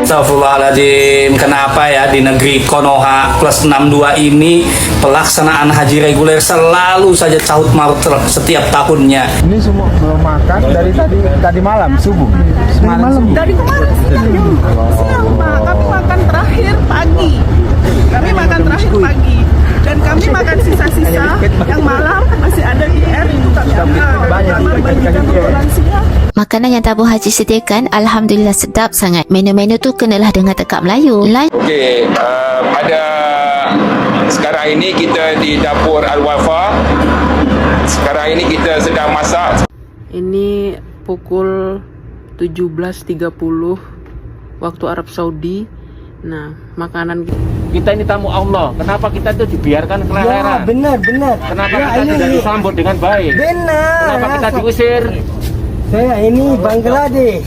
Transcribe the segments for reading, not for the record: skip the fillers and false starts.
Astagfirullahaladzim, kenapa ya di negeri Konoha plus 62 ini pelaksanaan haji reguler selalu saja caut marut setiap tahunnya. Ini semua belum makan dari tadi malam subuh. Malam. Dari kemarin siang Pak, kami makan terakhir pagi. Kami makan terakhir pagi. Dan kami makan sisa-sisa yang malam masih ada di air itu kami ambil. Kamar bagi kami lansia. Makanan yang tabung haji sediakan alhamdulillah sedap sangat. Menu-menu tu kenalah dengan tekak Melayu. Okey, pada sekarang ini kita di dapur Al-Wafa. Sekarang ini kita sedang masak. Ini pukul 17.30 waktu Arab Saudi. Nah, makanan kita ini tamu Allah. Kenapa kita itu dibiarkan keleleran? Ya, benar. Kenapa Ya, kita ini tidak disambut dengan baik? benar. Kenapa kita diusir? Saya ini Bangladesh.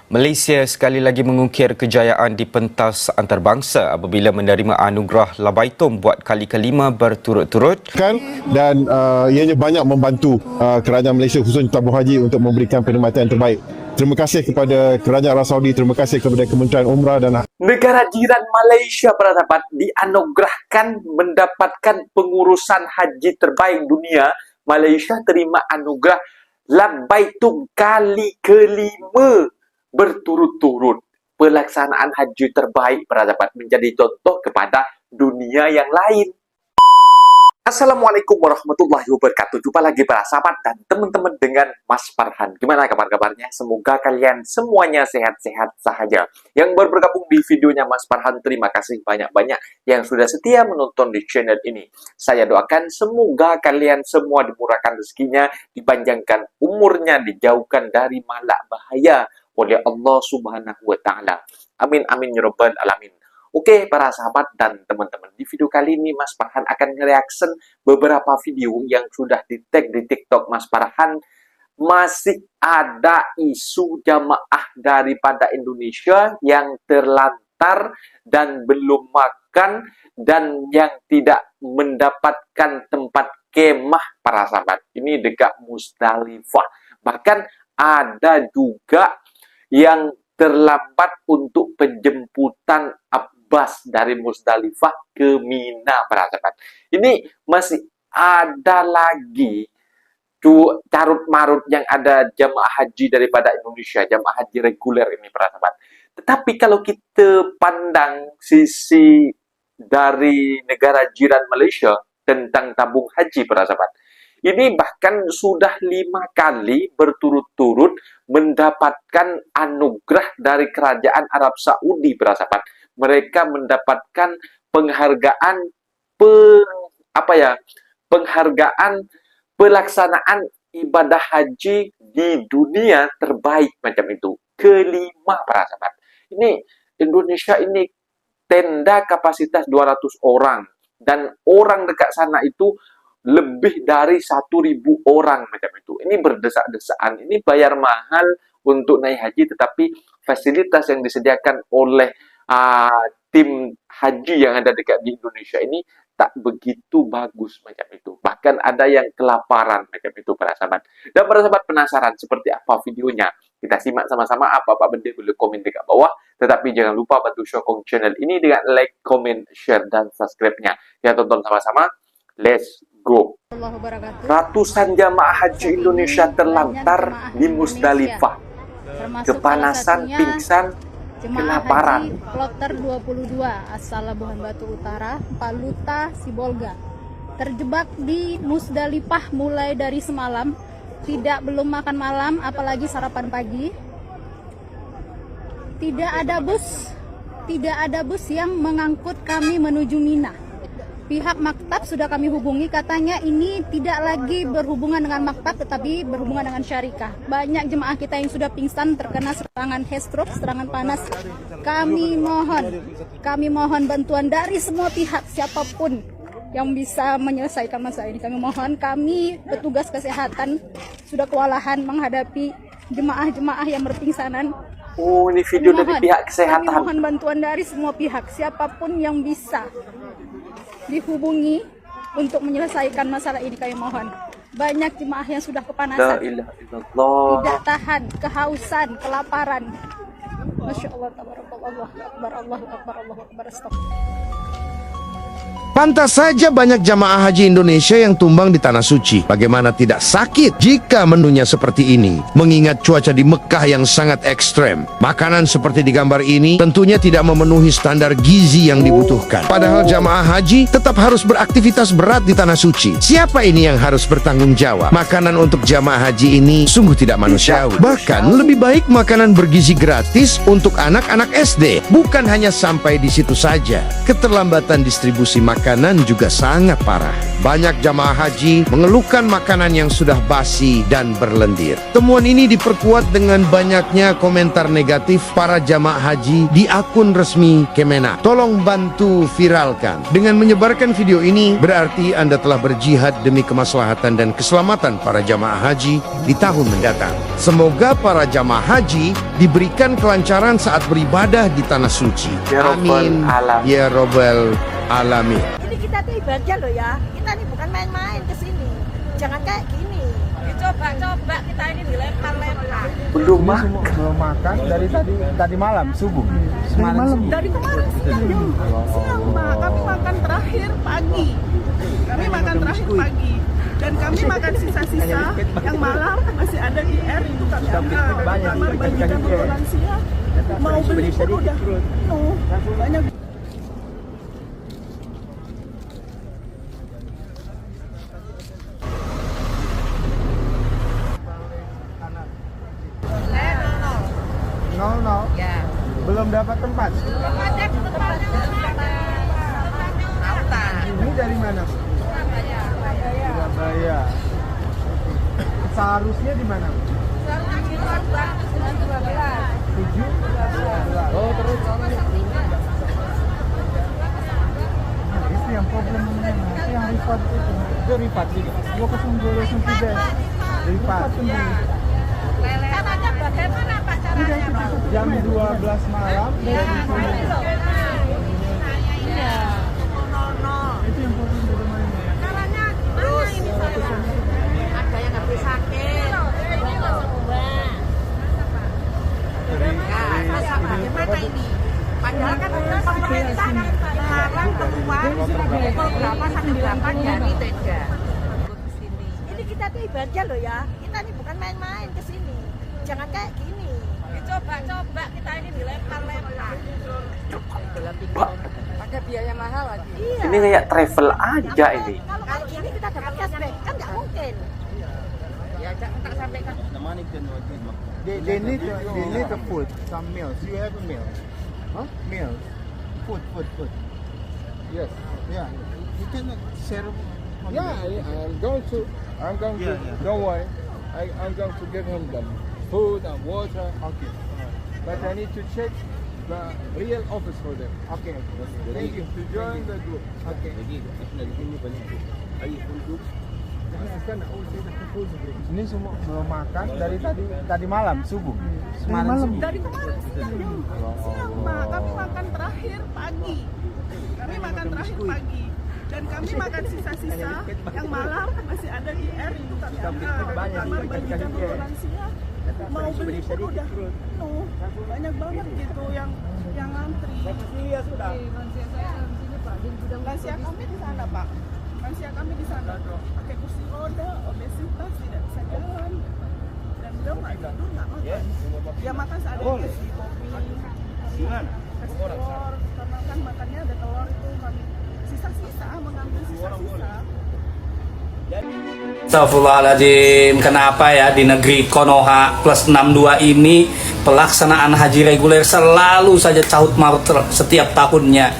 Malaysia sekali lagi mengukir kejayaan di pentas antarabangsa apabila menerima anugerah Labaitum buat kali kelima berturut-turut. Dan ianya banyak membantu kerajaan Malaysia khususnya tabung haji untuk memberikan perkhidmatan yang terbaik. Terima kasih kepada kerajaan Arab Saudi, terima kasih kepada Kementerian Umrah dan negara jiran Malaysia para sahabat dianugerahkan mendapatkan pengurusan haji terbaik dunia. Malaysia terima anugerah Labaitum kali kelima berturut-turut. Pelaksanaan haji terbaik para sahabat menjadi contoh kepada dunia yang lain. Assalamualaikum warahmatullahi wabarakatuh. Jumpa lagi para sahabat dan teman-teman dengan Mas Farhan. Gimana kabar-kabarnya? Semoga kalian semuanya sehat-sehat saja. Yang baru bergabung di videonya Mas Farhan, terima kasih banyak-banyak yang sudah setia menonton di channel ini. Saya doakan semoga kalian semua dimurahkan rezekinya, dipanjangkan umurnya, dijauhkan dari malak bahaya oleh Allah Subhanahu wa Ta'ala. Amin amin ya rabbal alamin. Oke, para sahabat dan teman-teman, di video kali ini Mas Farhan akan nge-reaction beberapa video yang sudah di-tag di TikTok Mas Farhan. Masih ada isu jamaah daripada Indonesia yang terlantar dan belum makan dan yang tidak mendapatkan tempat kemah para sahabat. Ini dekat Musdalifah. Bahkan ada juga yang terlambat untuk penjemputan Abbas dari Musdalifah ke Mina para sahabat. Ini masih ada lagi carut marut yang ada jamaah haji daripada Indonesia, jamaah haji reguler ini para sahabat. Tetapi kalau kita pandang sisi dari negara jiran Malaysia tentang tabung haji para sahabat, ini bahkan sudah 5 kali berturut-turut mendapatkan anugerah dari kerajaan Arab Saudi para sahabat. Mereka mendapatkan penghargaan penghargaan pelaksanaan ibadah haji di dunia terbaik macam itu. Kelima para sahabat. Ini Indonesia ini tenda kapasitas 200 orang dan orang dekat sana itu lebih dari 1.000 orang macam itu. Ini berdesak-desaan, ini bayar mahal untuk naik haji, tetapi fasilitas yang disediakan oleh tim haji yang ada dekat di Indonesia ini tak begitu bagus macam itu. Bahkan ada yang kelaparan macam itu para sahabat. Dan para sahabat penasaran seperti apa videonya? Kita simak sama-sama. Apa-apa benda boleh komen dekat bawah. Tetapi jangan lupa bantu sokong channel ini dengan like, komen, share, dan subscribe-nya. Kita tonton sama-sama. Let's go. Ratusan jamaah haji Indonesia terlantar di Musdalifah. Kepanasan, pingsan, kelaparan. Kloter 22 asal Labuhan Batu Utara, Paluta, Sibolga. Terjebak di Musdalifah mulai dari semalam, belum makan malam, apalagi sarapan pagi. Tidak ada bus yang mengangkut kami menuju Mina. Pihak maktab sudah kami hubungi, katanya ini tidak lagi berhubungan dengan maktab tetapi berhubungan dengan syarikah. Banyak jemaah kita yang sudah pingsan terkena serangan heat stroke, serangan panas. Kami mohon bantuan dari semua pihak, siapapun yang bisa menyelesaikan masalah ini. Kami mohon, kami petugas kesehatan sudah kewalahan menghadapi jemaah-jemaah yang berpingsanan. Oh, ini video dari pihak kesehatan. Kami mohon bantuan dari semua pihak, siapapun yang bisa dihubungi untuk menyelesaikan masalah ini, kami mohon. Banyak jemaah yang sudah kepanasan, tidak tahan, kehausan, kelaparan. Masya Allah, tabarakallah, Allahu Akbar, astagfirullah. Pantas saja banyak jamaah haji Indonesia yang tumbang di Tanah Suci. Bagaimana tidak sakit jika menunya seperti ini? Mengingat cuaca di Mekah yang sangat ekstrem. Makanan seperti di gambar ini tentunya tidak memenuhi standar gizi yang dibutuhkan. Padahal jamaah haji tetap harus beraktivitas berat di Tanah Suci. Siapa ini yang harus bertanggung jawab? Makanan untuk jamaah haji ini sungguh tidak manusiawi. Bahkan lebih baik makanan bergizi gratis untuk anak-anak SD. Bukan hanya sampai di situ saja. Keterlambatan distribusi makanan juga sangat parah. Banyak jamaah haji mengeluhkan makanan yang sudah basi dan berlendir. Temuan ini diperkuat dengan banyaknya komentar negatif para jamaah haji di akun resmi Kemenak. Tolong bantu viralkan. Dengan menyebarkan video ini, berarti Anda telah berjihad demi kemaslahatan dan keselamatan para jamaah haji di tahun mendatang. Semoga para jamaah haji diberikan kelancaran saat beribadah di Tanah Suci. Amin. Ya Rabbal Alamin. Ini kita tuh ibadah loh ya. Kita ini bukan main-main ke sini. Jangan kayak gini. Coba kita ini dilempar-lempar. Belum makan dari tadi malam subuh. Semalam subuh. Dari kemarin siang Pak, kami makan terakhir pagi. Dan kami makan sisa-sisa yang malam masih ada di air itu kami ambil. Kamar bayi dan lansia mau beli pun udah penuh. Banyak. No. Ya. Belum dapat tempat. Ini dari mana? Surabaya. Seharusnya di mana? Tujuh. Oh, terus. Itu yang problemnya. Yang Rifat itu. Rifat juga. 20203. Rifat. Caranya bagaimana Pak caranya? Jam 12 malam dari sini. Itu yang problem di rumah ini. Caranya gimana ini saya? Ada yang habis sakit. Bagaimana ini? Padahal kan pemerintah melarang keluar pukul berapa sampai berapa dari tenda. Ini kita tuh ibadah loh ya. Kita ini bukan main-main ke sini. Jangan kayak gini. Coba kita ini dilempar-lempar. Pakai biaya mahal lagi. Iya. Ini kayak travel aja ini. Kalau kayak gini kita dapat cashback kan nggak mungkin. Ya, tak sampaikan. They need a food, some meals. You have a meal. Huh? Meals. Food. Yes. Yeah. You can share. I'm going to. Don't worry. I'm going to give him them food and water. Okay. But I need to check the real office for them. Okay. Thank you. To join the group. Okay. Ini semua belum makan dari tadi malam subuh. Semalam subuh. Dari kemarin siang Pak, kami makan terakhir pagi. Dan kami makan sisa-sisa yang malam masih ada di air itu kami ambil. Kamar bayi dan lansia mau beli pun udah penuh. Banyak banget gitu yang ngantri. Lansia sudah. Lansia kami di sana Pak. Pakai kursi roda, obesitas, tidak bisa jalan. Dan beliau nggak makan. Dia makan seadanya kasih kopi, kasih telur. Karena kan makannya ada telur itu kami sisa-sisa, mengambil sisa-sisa. Astagfirullahaladzim, kenapa ya di negeri Konoha plus 62 ini pelaksanaan haji reguler selalu saja caut marut setiap tahunnya.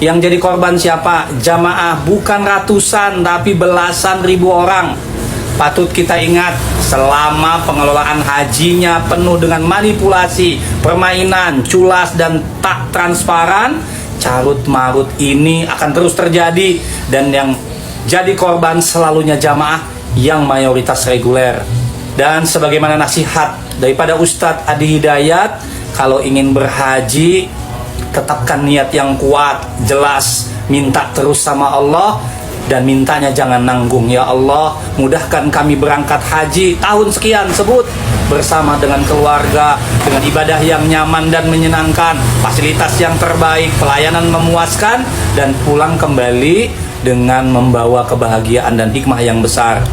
Yang jadi korban siapa? Jamaah, bukan ratusan tapi belasan ribu orang. Patut kita ingat, selama pengelolaan hajinya penuh dengan manipulasi, permainan, culas dan tak transparan, carut marut ini akan terus terjadi dan yang jadi korban selalunya jamaah yang mayoritas reguler. Dan sebagaimana nasihat daripada Ustadz Adi Hidayat, kalau ingin berhaji tetapkan niat yang kuat, jelas, minta terus sama Allah, dan mintanya jangan nanggung. Ya Allah, mudahkan kami berangkat haji tahun sekian sebut bersama dengan keluarga, dengan ibadah yang nyaman dan menyenangkan, fasilitas yang terbaik, pelayanan memuaskan, dan pulang kembali dengan membawa kebahagiaan dan hikmah yang besar.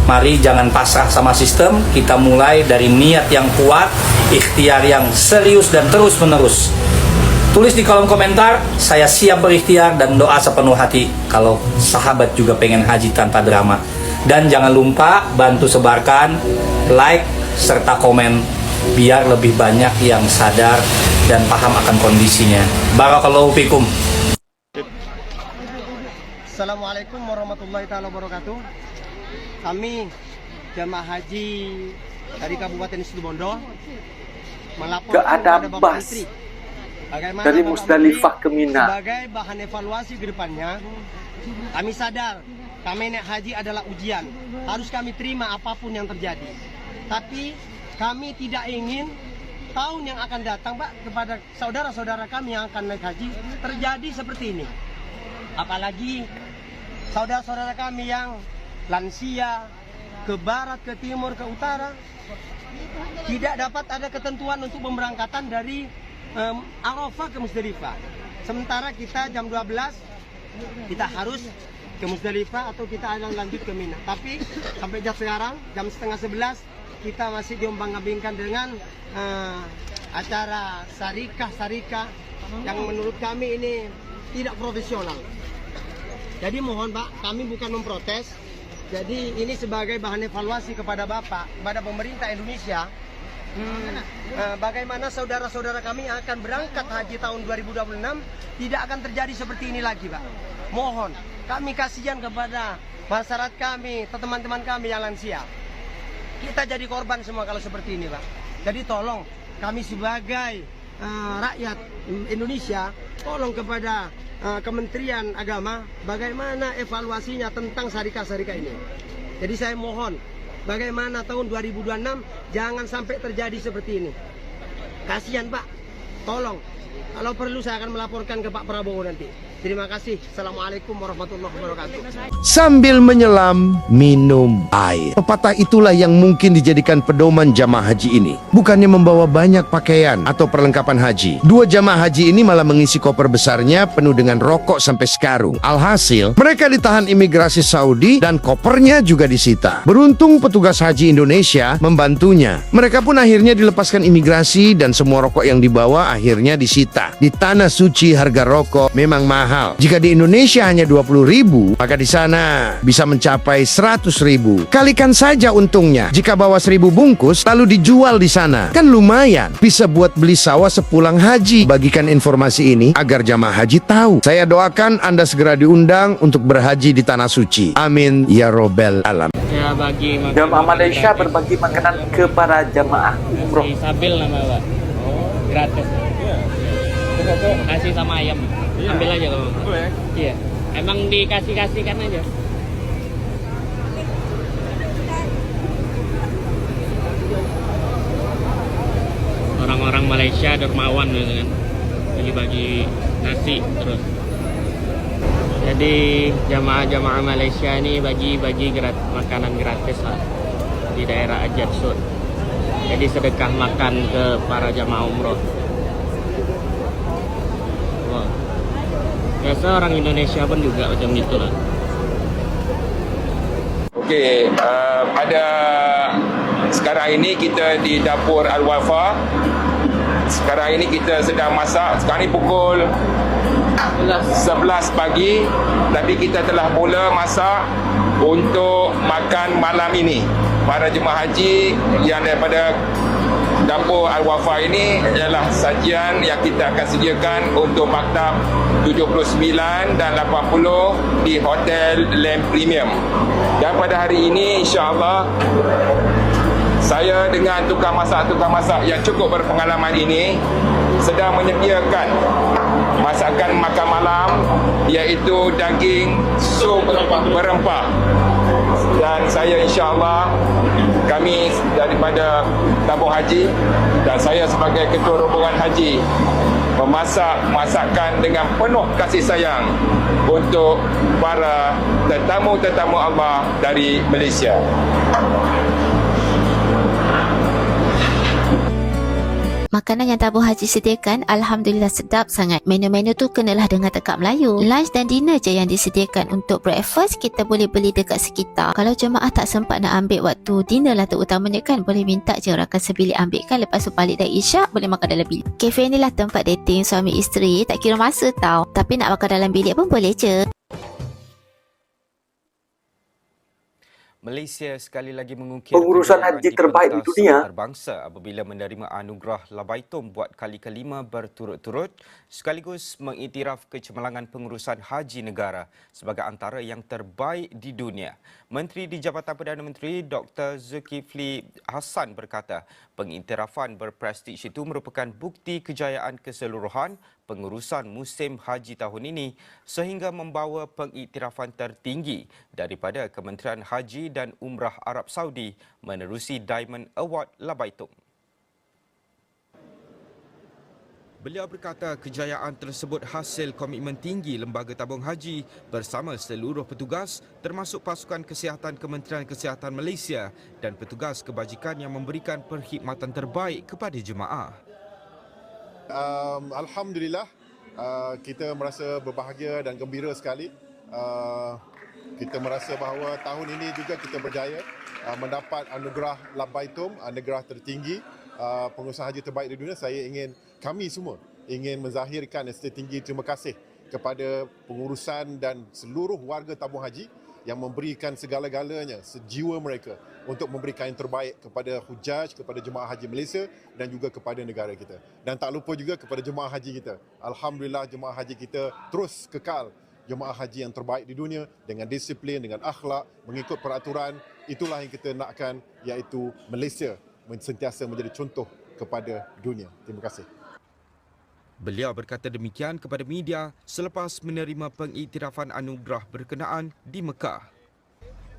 Mari jangan pasrah sama sistem, kita mulai dari niat yang kuat, ikhtiar yang serius dan terus menerus. Tulis di kolom komentar, saya siap berikhtiar dan doa sepenuh hati kalau sahabat juga pengen haji tanpa drama. Dan jangan lupa bantu sebarkan, like, serta komen biar lebih banyak yang sadar dan paham akan kondisinya. Barakallahu fikum. Assalamualaikum warahmatullahi wabarakatuh. Kami jamaah haji dari Kabupaten Situbondo melapor kepada Bapak bas Menteri bagaimana dari Bapak Musdalifah Menteri ke Mina sebagai bahan evaluasi ke depannya. Kami sadar kami naik haji adalah ujian, harus kami terima apapun yang terjadi. Tapi kami tidak ingin tahun yang akan datang, Pak, kepada saudara-saudara kami yang akan naik haji terjadi seperti ini. Apalagi saudara-saudara kami yang lansia, ke barat, ke timur, ke utara, tidak dapat ada ketentuan untuk pemberangkatan dari Arafah ke Musdalifah. Sementara kita jam 12 kita harus ke Musdalifah atau kita akan lanjut ke Mina. Tapi sampai jam sekarang jam setengah 11 kita masih diombang-ambingkan dengan acara sarikah yang menurut kami ini tidak profesional. Jadi mohon Pak, kami bukan memprotes. Jadi ini sebagai bahan evaluasi kepada Bapak, kepada pemerintah Indonesia. Bagaimana saudara-saudara kami yang akan berangkat haji tahun 2026 tidak akan terjadi seperti ini lagi, Pak. Mohon, kami kasihan kepada masyarakat kami, teman-teman kami yang lansia. Kita jadi korban semua kalau seperti ini, Pak. Jadi tolong kami sebagai rakyat Indonesia, tolong kepada Kementerian Agama bagaimana evaluasinya tentang syarikat-syarikat ini. Jadi saya mohon bagaimana tahun 2026 jangan sampai terjadi seperti ini. Kasihan Pak, tolong. Kalau perlu saya akan melaporkan ke Pak Prabowo nanti. Terima kasih. Assalamualaikum warahmatullahi wabarakatuh. Sambil menyelam, minum air. Pepatah itulah yang mungkin dijadikan pedoman jamaah haji ini. Bukannya membawa banyak pakaian atau perlengkapan haji. Dua jamaah haji ini malah mengisi koper besarnya penuh dengan rokok sampai sekarung. Alhasil, mereka ditahan imigrasi Saudi dan kopernya juga disita. Beruntung petugas haji Indonesia membantunya. Mereka pun akhirnya dilepaskan imigrasi dan semua rokok yang dibawa akhirnya disita. Di tanah suci harga rokok memang mahal. Jika di Indonesia hanya 20.000, maka di sana bisa mencapai 100.000. Kalikan saja untungnya. Jika bawa 1.000 bungkus lalu dijual di sana, kan lumayan. Bisa buat beli sawah sepulang haji. Bagikan informasi ini agar jamaah haji tahu. Saya doakan Anda segera diundang untuk berhaji di tanah suci. Amin ya robbal alamin. Ya, bagi jamaah Malaysia berbagi makanan ke para jamaah umroh. Sabil nama Pak. Gratis. Kasih sama ayam. Ambil aja kalau mau. Boleh. Iya. Emang dikasihkan aja. Orang-orang Malaysia dermawan gitu kan. Bagi-bagi nasi terus. Jadi jamaah-jamaah Malaysia ini bagi-bagi makanan gratis lah di daerah Ajat Sud. Jadi sedekah makan ke para jamaah umroh. Biasa orang Indonesia pun juga macam itu lah. Okey, pada sekarang ini kita di dapur Al-Wafa. Sekarang ini kita sedang masak. Sekarang ni pukul 11 pagi, tapi kita telah mula masak untuk makan malam ini. Para jemaah haji yang daripada dapur Al-Wafa ini adalah sajian yang kita akan sediakan untuk maktab 79 dan 80 di Hotel Lamp Premium. Dan pada hari ini insya-Allah saya dengan tukang masak yang cukup berpengalaman ini sedang menyediakan masakan makan malam, iaitu daging sup berempah. dan saya insya-Allah kami daripada tabung haji dan saya sebagai ketua rombongan haji memasak masakan dengan penuh kasih sayang untuk para tetamu-tetamu Allah dari Malaysia. Makanan yang tabung haji sediakan Alhamdulillah sedap sangat. Menu-menu tu kenalah dengan tekak Melayu. Lunch dan dinner je yang disediakan. Untuk breakfast kita boleh beli dekat sekitar. Kalau jemaah tak sempat nak ambil waktu dinner lah terutamanya kan, boleh minta je rakan sebilik ambilkan. Lepas tu balik dah isyak boleh makan dalam bilik. Kafe ni lah tempat dating suami isteri, tak kira masa tau. Tapi nak makan dalam bilik pun boleh je. Malaysia sekali lagi mengukir Pengurusan haji terbaik di dunia antarabangsa apabila menerima anugerah Labaitum buat kali kelima berturut-turut, sekaligus mengiktiraf kecemerlangan pengurusan haji negara sebagai antara yang terbaik di dunia. Menteri di Jabatan Perdana Menteri Dr. Zulkifli Hassan berkata, pengiktirafan berprestij itu merupakan bukti kejayaan keseluruhan pengurusan musim haji tahun ini sehingga membawa pengiktirafan tertinggi daripada Kementerian Haji dan Umrah Arab Saudi menerusi Diamond Award Labaitum. Beliau berkata kejayaan tersebut hasil komitmen tinggi Lembaga Tabung Haji bersama seluruh petugas termasuk pasukan kesihatan Kementerian Kesihatan Malaysia dan petugas kebajikan yang memberikan perkhidmatan terbaik kepada jemaah. Alhamdulillah, kita merasa berbahagia dan gembira sekali. Kita merasa bahawa tahun ini juga kita berjaya mendapat anugerah Labaitum, anugerah tertinggi pengurusan haji terbaik di dunia. Kami semua ingin menzahirkan setinggi terima kasih kepada pengurusan dan seluruh warga tabung haji yang memberikan segala-galanya, sejiwa mereka untuk memberikan yang terbaik kepada hujaj, kepada jemaah haji Malaysia dan juga kepada negara kita. Dan tak lupa juga kepada jemaah haji kita. Alhamdulillah jemaah haji kita terus kekal jemaah haji yang terbaik di dunia dengan disiplin, dengan akhlak, mengikut peraturan. Itulah yang kita nakkan, iaitu Malaysia sentiasa menjadi contoh kepada dunia. Terima kasih. Beliau berkata demikian kepada media selepas menerima pengiktirafan anugerah berkenaan di Mekah.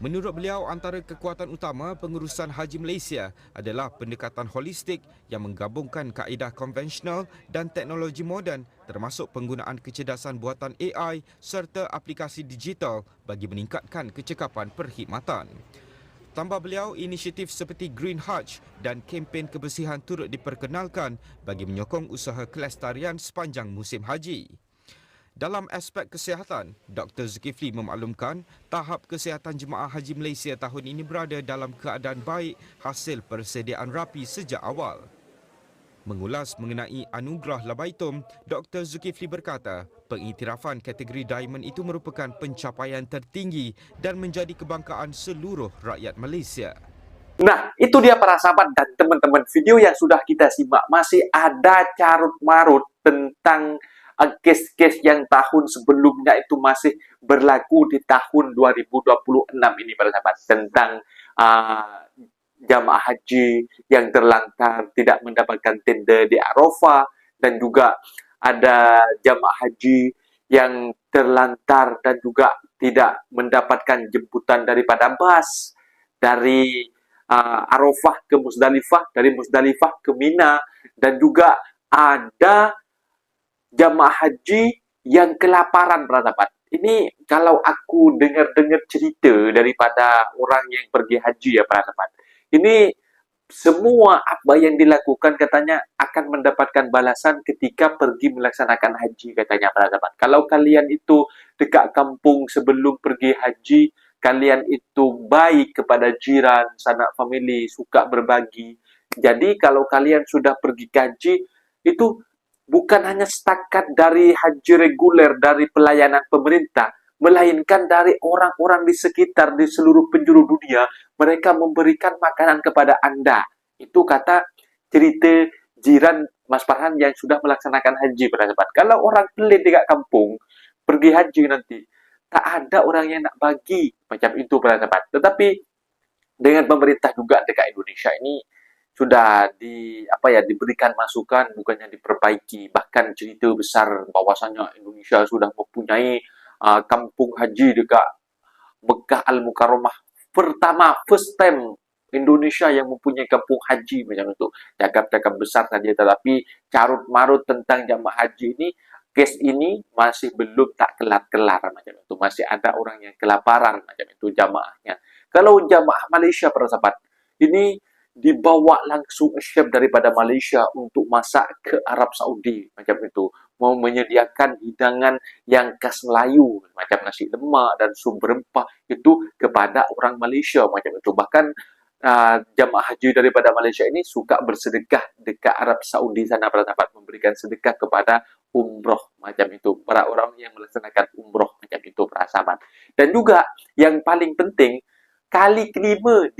Menurut beliau, antara kekuatan utama pengurusan haji Malaysia adalah pendekatan holistik yang menggabungkan kaedah konvensional dan teknologi moden termasuk penggunaan kecerdasan buatan AI serta aplikasi digital bagi meningkatkan kecekapan perkhidmatan. Tambah beliau, inisiatif seperti Green Hajj dan kempen kebersihan turut diperkenalkan bagi menyokong usaha kelestarian sepanjang musim haji. Dalam aspek kesihatan, Dr. Zulkifli memaklumkan tahap kesihatan jemaah haji Malaysia tahun ini berada dalam keadaan baik hasil persediaan rapi sejak awal. Mengulas mengenai anugerah Labaitum, Dr. Zulkifli berkata, pengiktirafan kategori Diamond itu merupakan pencapaian tertinggi dan menjadi kebanggaan seluruh rakyat Malaysia. Nah, itu dia para sahabat dan teman-teman, video yang sudah kita simak. Masih ada carut-marut tentang kes-kes yang tahun sebelumnya itu masih berlaku di tahun 2026 ini para sahabat. Tentang jamaah haji yang terlantar tidak mendapatkan tenda di Arafah, dan juga ada jamaah haji yang terlantar dan juga tidak mendapatkan jemputan daripada bas dari Arafah ke Musdalifah, dari Musdalifah ke Mina, dan juga ada jamaah haji yang kelaparan para sahabat. Ini kalau aku dengar-dengar cerita daripada orang yang pergi haji ya para sahabat. Ini semua apa yang dilakukan katanya akan mendapatkan balasan ketika pergi melaksanakan haji katanya para sahabat. Kalau kalian itu dekat kampung sebelum pergi haji, kalian itu baik kepada jiran, sanak famili, suka berbagi. Jadi kalau kalian sudah pergi haji, itu bukan hanya setakat dari haji reguler, dari pelayanan pemerintah, melainkan dari orang-orang di sekitar, di seluruh penjuru dunia, mereka memberikan makanan kepada Anda. Itu kata cerita jiran Mas Farhan yang sudah melaksanakan haji pada sahabat. Kalau orang pelit dekat kampung, pergi haji nanti, tak ada orang yang nak bagi macam itu pada sahabat. Tetapi dengan pemerintah juga dekat Indonesia ini sudah diberikan masukan, bukannya diperbaiki. Bahkan cerita besar bahwasanya Indonesia sudah mempunyai kampung haji dekat Mekah Al-Mukarramah pertama, first time Indonesia yang mempunyai kampung haji macam itu. Cakap-cakap besar saja, tetapi carut marut tentang jamaah haji ini, kes ini masih belum tak kelar-kelar macam itu. Masih ada orang yang kelaparan macam itu jamaahnya. Kalau jamaah Malaysia, para sahabat, ini dibawa langsung chef daripada Malaysia untuk masak ke Arab Saudi macam itu, mau menyediakan hidangan yang khas Melayu macam nasi lemak dan sup rempah itu kepada orang Malaysia macam itu. Bahkan jamaah haji daripada Malaysia ini suka bersedekah dekat Arab Saudi sana, para sahabat, memberikan sedekah kepada umroh macam itu, para orang yang melaksanakan umroh macam itu, para sahabat. Dan juga yang paling penting, kali kelima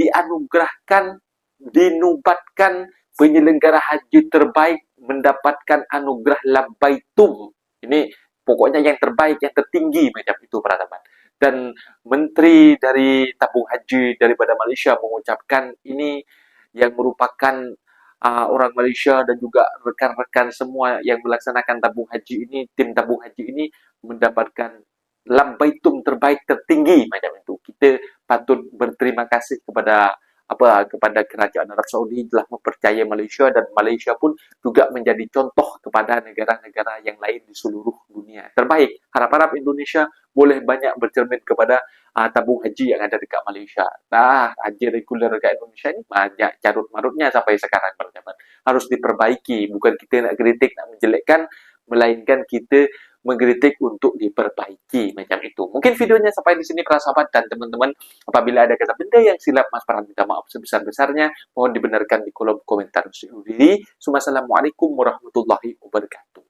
dinubatkan penyelenggara haji terbaik mendapatkan anugerah Labbaitum. Ini pokoknya yang terbaik, yang tertinggi macam itu, para sahabat. Dan menteri dari tabung haji daripada Malaysia mengucapkan ini yang merupakan orang Malaysia dan juga rekan-rekan semua yang melaksanakan tabung haji ini, tim tabung haji ini mendapatkan Labbaitum terbaik tertinggi macam itu. Kita patut berterima kasih kepada kerajaan Arab Saudi telah mempercayai Malaysia, dan Malaysia pun juga menjadi contoh kepada negara-negara yang lain di seluruh dunia. Terbaik, harap-harap Indonesia boleh banyak bercermin kepada tabung haji yang ada dekat Malaysia. Haji reguler dekat Indonesia ini banyak carut marutnya sampai sekarang, teman-teman. Harus diperbaiki, bukan kita nak kritik, nak menjelekkan, melainkan kita mengkritik untuk diperbaiki macam itu. Mungkin videonya sampai di sini, para sahabat dan teman-teman. Apabila ada kata benda yang silap, Mas Farhan minta maaf sebesar-besarnya. Mohon dibenarkan di kolom komentar. Assalamualaikum warahmatullahi wabarakatuh.